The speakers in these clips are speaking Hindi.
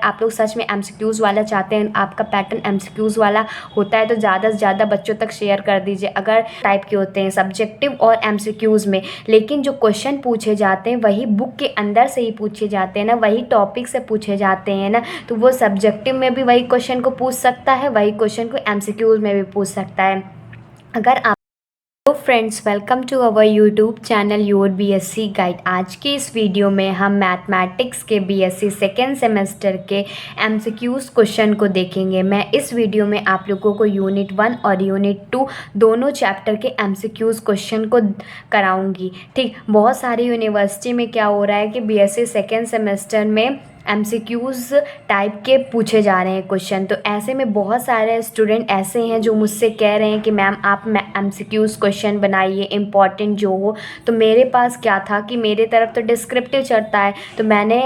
आप लोग सच में एमसीक्यूज़ वाला चाहते हैं, आपका पैटर्न एमसीक्यूज़ वाला होता है तो ज़्यादा से ज़्यादा बच्चों तक शेयर कर दीजिए। अगर टाइप के होते हैं सब्जेक्टिव और एमसीक्यूज़ में, लेकिन जो क्वेश्चन पूछे जाते हैं वही बुक के अंदर से ही पूछे जाते हैं ना, वही टॉपिक से पूछे जाते हैं ना, तो वो सब्जेक्टिव में भी वही क्वेश्चन को पूछ सकता है, वही क्वेश्चन को एमसीक्यूज़ में भी पूछ सकता है। अगर आप तो friends, welcome to our YouTube channel your BSc guide. आज की इस वीडियो में हम मैथमेटिक्स के बीएससी सेकेंड सेमेस्टर के एमसीक्यूज़ क्वेश्चन को देखेंगे। मैं इस वीडियो में आप लोगों को यूनिट 1 और यूनिट 2 दोनों चैप्टर के एमसीक्यूज़ क्वेश्चन को कराऊंगी। ठीक, बहुत सारी यूनिवर्सिटी में क्या हो रहा है कि बीएससी सेकेंड सेमेस्टर में एमसीक्यूज़ टाइप के पूछे जा रहे हैं क्वेश्चन। तो ऐसे में बहुत सारे स्टूडेंट ऐसे हैं जो मुझसे कह रहे हैं कि मैम आप एमसीक्यूज़ क्वेश्चन बनाइए इम्पॉर्टेंट जो हो। तो मेरे पास क्या था कि मेरे तरफ तो डिस्क्रिप्टिव चलता है, तो मैंने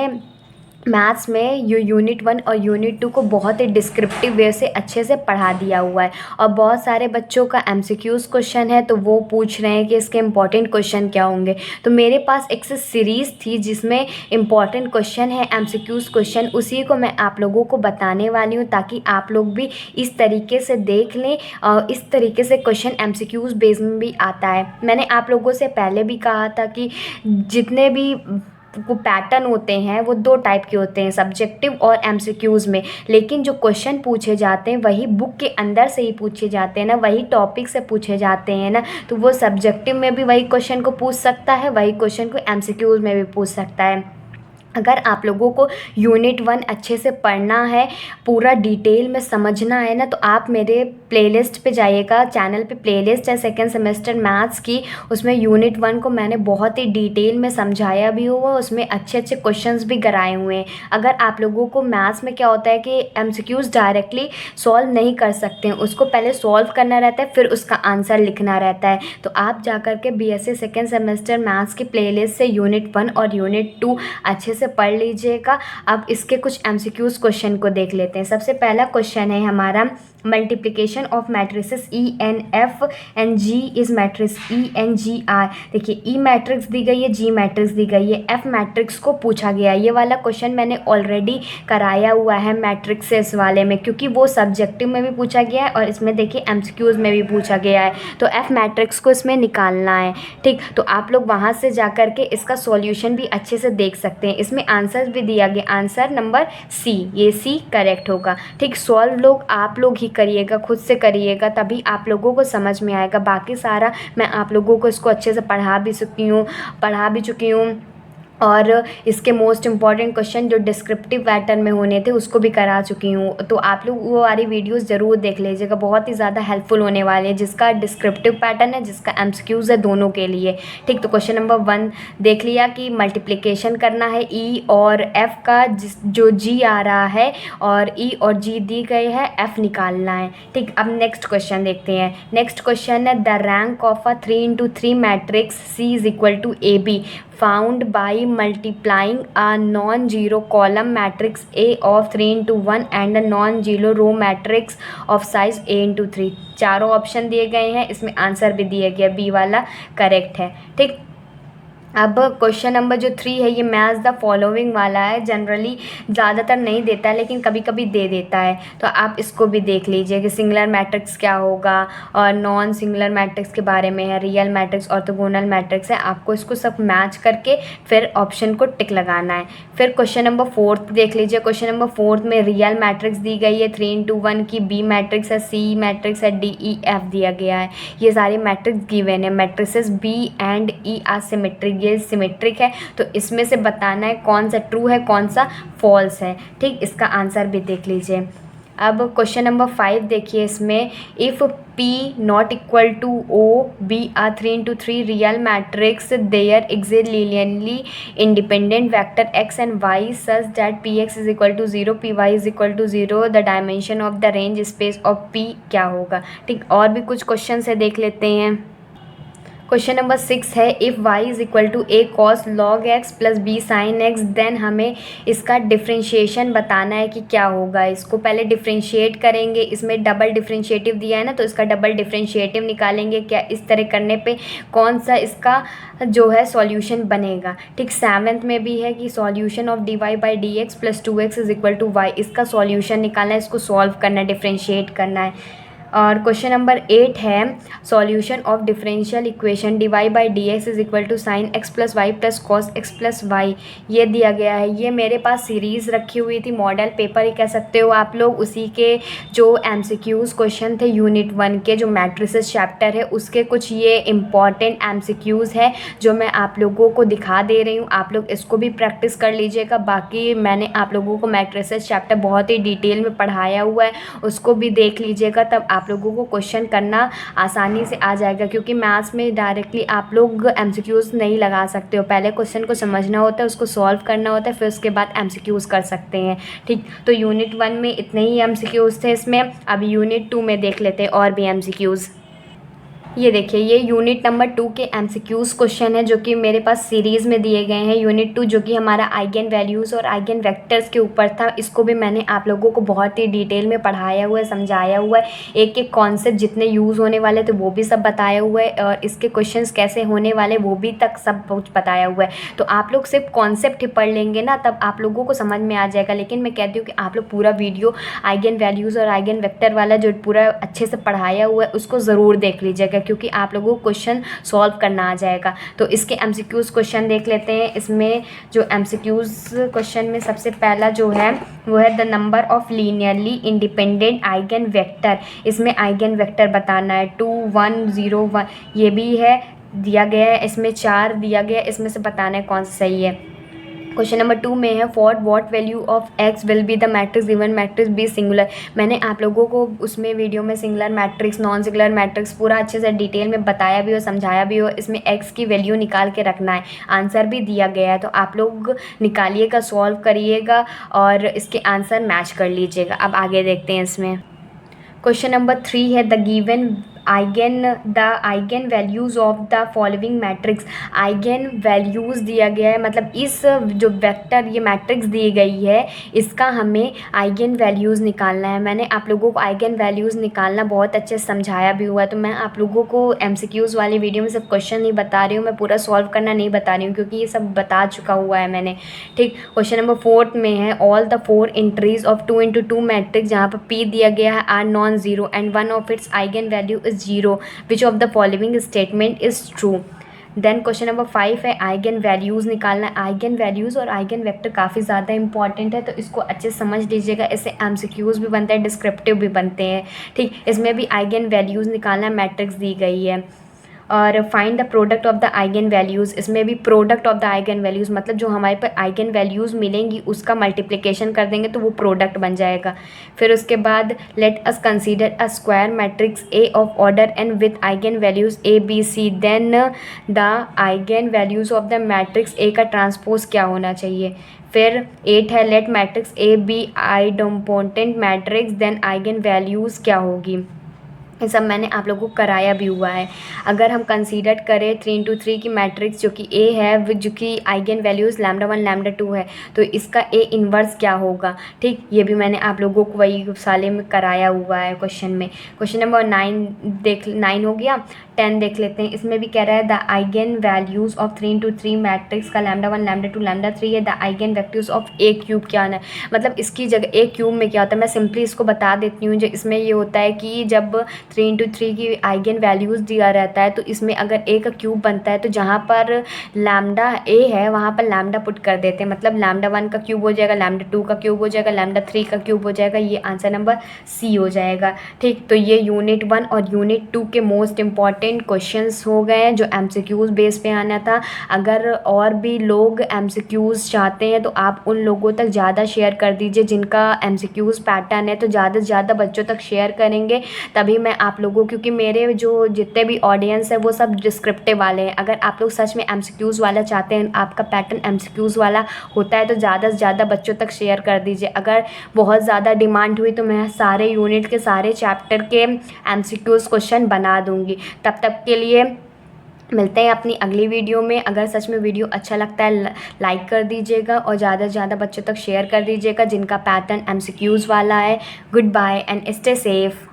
मैथ्स में यूनिट 1 और यूनिट 2 को बहुत ही डिस्क्रिप्टिव वे से अच्छे से पढ़ा दिया हुआ है। और बहुत सारे बच्चों का एमसीक्यूज़ क्वेश्चन है तो वो पूछ रहे हैं कि इसके इम्पॉर्टेंट क्वेश्चन क्या होंगे। तो मेरे पास एक सीरीज़ थी जिसमें इम्पॉर्टेंट क्वेश्चन है, एमसीक्यूज़ क्वेश्चन, उसी को मैं आप लोगों को बताने वाली हूँ ताकि आप लोग भी इस तरीके से देख लें। और इस तरीके से क्वेश्चन एमसीक्यूज़ बेस में भी आता है। मैंने आप लोगों से पहले भी कहा था कि जितने भी वो पैटर्न होते हैं वो 2 टाइप के होते हैं, सब्जेक्टिव और एमसीक्यूज़ में, लेकिन जो क्वेश्चन पूछे जाते हैं वही बुक के अंदर से ही पूछे जाते हैं ना, वही टॉपिक से पूछे जाते हैं ना, तो वो सब्जेक्टिव में भी वही क्वेश्चन को पूछ सकता है, वही क्वेश्चन को एमसीक्यूज़ में भी पूछ सकता है। अगर आप लोगों को यूनिट 1 अच्छे से पढ़ना है, पूरा डिटेल में समझना है ना, तो आप मेरे प्लेलिस्ट पे जाइएगा। चैनल पे प्लेलिस्ट है सेकेंड सेमेस्टर मैथ्स की, उसमें यूनिट 1 को मैंने बहुत ही डिटेल में समझाया भी हुआ, उसमें अच्छे अच्छे क्वेश्चंस भी कराए हुए हैं। अगर आप लोगों को मैथ्स में क्या होता है कि एमसीक्यूज़ डायरेक्टली सॉल्व नहीं कर सकते हैं, उसको पहले सॉल्व करना रहता है फिर उसका आंसर लिखना रहता है, तो आप जा कर के बीएससी सेकेंड सेमेस्टर मैथ्स की प्लेलिस्ट से यूनिट 1 और यूनिट 2 अच्छे से पढ़ लीजिएगा। अब इसके कुछ एमसीक्यूज़ क्वेश्चन को देख लेते हैं। सबसे पहला क्वेश्चन है हमारा, multiplication of matrices E N F and G is matrix E N G R. देखिए, ई मैट्रिक्स दी गई है, जी मैट्रिक्स दी गई है, एफ मैट्रिक्स को पूछा गया है। ये वाला क्वेश्चन मैंने ऑलरेडी कराया हुआ है मैट्रिक्सेस वाले में, क्योंकि वो सब्जेक्टिव में भी पूछा गया है और इसमें देखिए एमसीक्यूज़ में भी पूछा गया है, तो एफ मैट्रिक्स को इसमें निकालना है। ठीक, तो आप लोग वहाँ से जा कर के इसका सॉल्यूशन भी अच्छे से देख सकते हैं। इसमें आंसर भी दिया गया, आंसर नंबर सी, ये सी करेक्ट होगा। ठीक, सॉल्व लोग आप लोग ही करिएगा, खुद से करिएगा, तभी आप लोगों को समझ में आएगा। बाकी सारा मैं आप लोगों को इसको अच्छे से पढ़ा भी चुकी हूँ और इसके मोस्ट इम्पॉर्टेंट क्वेश्चन जो डिस्क्रिप्टिव पैटर्न में होने थे उसको भी करा चुकी हूँ। तो आप लोग वो वाली वीडियोस ज़रूर देख लीजिएगा, बहुत ही ज़्यादा हेल्पफुल होने वाले हैं, जिसका डिस्क्रिप्टिव पैटर्न है, जिसका एमसीक्यूज़ है, दोनों के लिए। ठीक, तो क्वेश्चन नंबर 1 देख लिया कि मल्टीप्लिकेशन करना है ई और एफ़ का, जो जी आ रहा है और ई और जी दी गई है, एफ़ निकालना है। ठीक, अब नेक्स्ट क्वेश्चन देखते हैं। नेक्स्ट क्वेश्चन है, the rank of a 3x3 matrix C is equal to A B found by multiplying a non-zero column matrix A of 3:1 and a non-zero row matrix of size A into 3। चारों ऑप्शन दिए गए हैं, इसमें आंसर भी दिया गया, बी वाला करेक्ट है। ठीक, अब क्वेश्चन नंबर जो 3 है ये मैच द फॉलोइंग वाला है। जनरली ज़्यादातर नहीं देता है लेकिन कभी कभी दे देता है, तो आप इसको भी देख लीजिए कि सिंगुलर मैट्रिक्स क्या होगा और नॉन सिंगुलर मैट्रिक्स के बारे में है, रियल मैट्रिक्स, ऑर्थोगोनल मैट्रिक्स है। आपको इसको सब मैच करके फिर ऑप्शन को टिक लगाना है। फिर क्वेश्चन नंबर 4 देख लीजिए। क्वेश्चन नंबर 4 में रियल मैट्रिक्स दी गई है 3:1 की, बी मैट्रिक्स है, सी मैट्रिक्स है, डी ई एफ दिया गया है। ये सारी मैट्रिक्स गिवन है। Matrices B and E are symmetric, ये सिमेट्रिक है, तो इसमें से बताना है कौन सा ट्रू है कौन सा फॉल्स है। ठीक, इसका आंसर भी देख लीजिए। अब क्वेश्चन नंबर 5 देखिए, इसमें if P not equal to O be a 3x3 real matrix there exist linearly independent vector x and y such that px is equal to 0 py is equal to 0 the dimension of the range space of P क्या होगा। ठीक, और भी कुछ क्वेश्चन से देख लेते हैं। क्वेश्चन नंबर 6 है, if y is equal to a cos log x plus b sin x, then हमें इसका डिफ्रेंशिएशन बताना है कि क्या होगा। इसको पहले डिफ्रेंशिएट करेंगे, इसमें डबल डिफ्रेंशिएटिव दिया है ना, तो इसका डबल डिफ्रेंशिएटिव निकालेंगे। क्या इस तरह करने पे कौन सा इसका जो है सॉल्यूशन बनेगा। ठीक, 7th में भी है कि solution of dy by D X plus 2x is equal to y, इसका सॉल्यूशन निकालना है, इसको सॉल्व करना है, डिफ्रेंशिएट करना है। और क्वेश्चन नंबर 8 है, solution of differential equation dy by D X is equal to sine X plus Y plus cos X plus Y, ये दिया गया है। ये मेरे पास सीरीज़ रखी हुई थी, मॉडल पेपर ही कह सकते हो आप लोग। उसी के जो MCQs क्वेश्चन थे यूनिट 1 के, जो मैट्रिसेस चैप्टर है उसके कुछ ये इम्पॉर्टेंट MCQs है जो मैं आप लोगों को दिखा दे रही हूँ। आप लोग इसको भी प्रैक्टिस कर लीजिएगा। बाकी मैंने आप लोगों को मैट्रिसेस चैप्टर बहुत ही डिटेल में पढ़ाया हुआ है, उसको भी देख लीजिएगा, तब आप लोगों को क्वेश्चन करना आसानी से आ जाएगा। क्योंकि मैथ्स में डायरेक्टली आप लोग MCQs नहीं लगा सकते हो, पहले क्वेश्चन को समझना होता है, उसको सॉल्व करना होता है, फिर उसके बाद MCQs कर सकते हैं। ठीक, तो यूनिट 1 में इतने ही MCQs थे इसमें। अब यूनिट 2 में देख लेते हैं और भी MCQs। ये देखिए, ये यूनिट नंबर 2 के MCQs क्वेश्चन है जो कि मेरे पास सीरीज़ में दिए गए हैं। यूनिट 2 जो कि हमारा आइगन वैल्यूज़ और आइगन वेक्टर्स के ऊपर था, इसको भी मैंने आप लोगों को बहुत ही डिटेल में पढ़ाया हुआ है, समझाया हुआ है। एक एक कॉन्सेप्ट जितने यूज़ होने वाले थे वो भी सब बताया हुआ है, और इसके क्वेश्चंस कैसे होने वाले वो भी तक सब कुछ बताया हुआ है। तो आप लोग सिर्फ कॉन्सेप्ट ही पढ़ लेंगे ना, तब आप लोगों को समझ में आ जाएगा। लेकिन मैं कहती हूँ कि आप लोग पूरा वीडियो आइगन वैल्यूज़ और आइगन वेक्टर वाला जो पूरा अच्छे से पढ़ाया हुआ है उसको ज़रूर देख लीजिएगा, क्योंकि आप लोगों को क्वेश्चन सॉल्व करना आ जाएगा। तो इसके MCQs क्वेश्चन देख लेते हैं। इसमें जो MCQs क्वेश्चन में सबसे पहला जो है वो है the number of linearly independent eigen vector. इसमें आइगन वेक्टर बताना है 2 1 0 1, ये भी है दिया गया है। इसमें 4 दिया गया है, इसमें से बताना है कौन सा सही है। क्वेश्चन नंबर 2 में है for what value of x will be the matrix given matrix B singular. मैंने आप लोगों को उसमें वीडियो में singular matrix, non singular matrix पूरा अच्छे से डिटेल में बताया भी हो, समझाया भी हो। इसमें x की वैल्यू निकाल के रखना है, आंसर भी दिया गया है, तो आप लोग निकालिएगा, सॉल्व करिएगा और इसके आंसर मैच कर लीजिएगा। अब आगे देखते हैं इसमें। क्वेश्चन नंबर 3 है the eigen values of the following matrix. Eigen values दिया गया है, मतलब इस जो वेक्टर ये मैट्रिक्स दी गई है इसका हमें आइगन वैल्यूज़ निकालना है। मैंने आप लोगों को आइगन वैल्यूज़ निकालना बहुत अच्छे से समझाया भी हुआ है, तो मैं आप लोगों को MCQs वाली वीडियो में सब क्वेश्चन नहीं बता रही हूँ, मैं पूरा सॉल्व करना नहीं बता रही हूँ, क्योंकि ये सब बता चुका हुआ है मैंने। ठीक, क्वेश्चन नंबर 4 में है all the 4 entries of 2 × 2 matrix, जहाँ पर P दिया गया है are non zero and one of its eigen value is 0, which of the following statement is true। Then question number 5 है आइगन वैल्यूज़ निकालना है। आइगन वैल्यूज़ और आइगन वेक्टर काफ़ी ज़्यादा इंपॉर्टेंट है, तो इसको अच्छे से समझ लीजिएगा। इससे MCQs भी बनते हैं, डिस्क्रिप्टिव भी बनते हैं। ठीक, इसमें भी आइगन वैल्यूज़ निकालना है, मैट्रिक्स दी गई है। और find the product of the eigen values, इसमें भी product of the eigen values, मतलब जो हमारे पर आइगन वैल्यूज़ मिलेंगी उसका मल्टीप्लिकेशन कर देंगे तो वो प्रोडक्ट बन जाएगा। फिर उसके बाद let us consider a square matrix A of order n with eigen values A B C, then the eigen values of the matrix A का ट्रांसपोज क्या होना चाहिए। फिर 8 है let matrix A be idempotent matrix, then eigen values क्या होगी। ये सब मैंने आप लोगों को कराया भी हुआ है। अगर हम कंसीडर करें 3 × 3 की मैट्रिक्स जो कि A है, जो कि आइगन वैल्यूज़ λ1 λ2 है, तो इसका A इन्वर्स क्या होगा। ठीक, ये भी मैंने आप लोगों को वही साले में कराया हुआ है क्वेश्चन में। क्वेश्चन नंबर 9 हो गया। 10 देख लेते हैं। इसमें भी कह रहा है the eigen values of 3 × 3 matrix का λ1 λ2 λ3 है, the eigen vectors of A cube क्या आना है। मतलब इसकी जगह A क्यूब में क्या होता है, मैं सिंपली इसको बता देती हूँ। जो इसमें ये होता है कि जब 3 × 3 की आइगन वैल्यूज़ दिया रहता है, तो इसमें अगर A का क्यूब बनता है तो जहाँ पर लैम्डा A है वहाँ पर लैम्डा पुट कर देते हैं। मतलब λ1 का क्यूब हो जाएगा, λ2 का क्यूब हो जाएगा, λ3 का क्यूब हो जाएगा। ये आंसर नंबर C हो जाएगा। ठीक, तो ये यूनिट 1 और यूनिट 2 के मोस्ट इम्पॉर्टेंट क्वेश्चंस हो गए हैं जो MCQs बेस पे आना था। अगर और भी लोग MCQs चाहते हैं तो आप उन लोगों तक ज़्यादा शेयर कर दीजिए जिनका MCQs पैटर्न है, तो ज़्यादा से ज़्यादा बच्चों तक शेयर करेंगे तभी मैं आप लोगों, क्योंकि मेरे जो जितने भी ऑडियंस है वो सब डिस्क्रिप्टिव वाले हैं। अगर आप लोग सच में MCQs वाला चाहते हैं, आपका पैटर्न MCQs वाला होता है, तो ज़्यादा से ज़्यादा बच्चों तक शेयर कर दीजिए। अगर बहुत ज़्यादा डिमांड हुई तो मैं सारे यूनिट के सारे चैप्टर के MCQs क्वेश्चन बना दूँगी। तब तक के लिए मिलते हैं अपनी अगली वीडियो में। अगर सच में वीडियो अच्छा लगता है लाइक कर दीजिएगा और ज़्यादा से ज़्यादा बच्चों तक शेयर कर दीजिएगा जिनका पैटर्न MCQs वाला है। Goodbye and stay safe.